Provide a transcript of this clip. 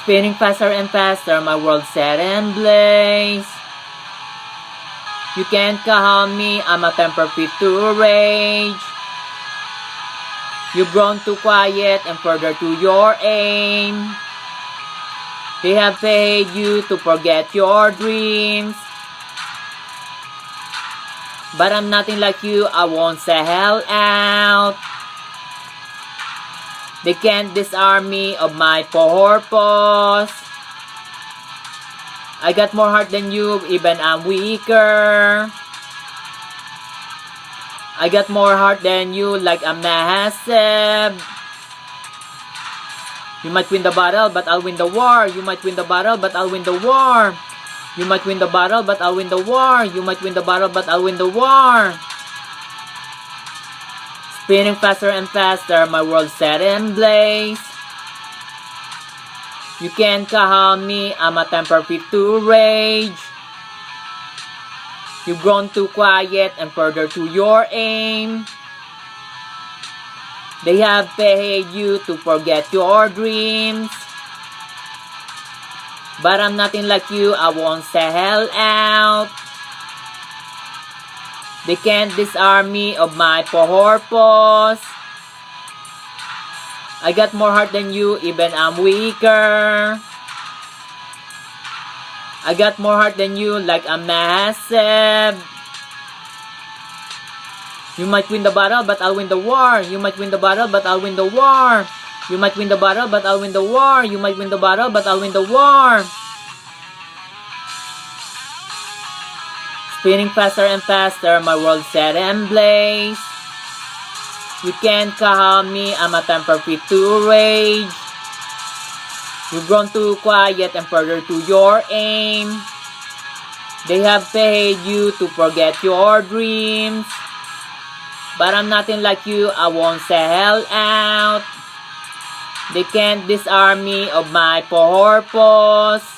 Spinning faster and faster, my world set in blaze. You can't calm me, I'm a temper fit to rage. You've grown too quiet and further to your aim. They have paid you to forget your dreams. But I'm nothing like you, I won't sell out. They can't disarm me of my purpose. I got more heart than you, even I'm weaker. I got more heart than you, like I'm massive. You might win the battle, but I'll win the war. You might win the battle, but I'll win the war. You might win the battle, but I'll win the war. You might win the battle, but I'll win the war. Spinning faster and faster, my world set in blaze. You can't calm me, I'm a temper fit to rage. You've grown too quiet and further to your aim. They have paid you to forget your dreams. But I'm nothing like you, I won't sell out. They can't disarm me of my purpose. I got more heart than you, even I'm weaker. I got more heart than you, like I'm massive. You might win the battle, but I'll win the war. You might win the battle, but I'll win the war. You might win the battle, but I'll win the war. You might win the battle, but I'll win the war. Spinning faster and faster, my world set in blaze. You can't calm me, I'm a temper fit to rage. You've grown too quiet and further to your aim. They have paid you to forget your dreams. But I'm nothing like you, I won't sell out. They can't disarm me of my purpose.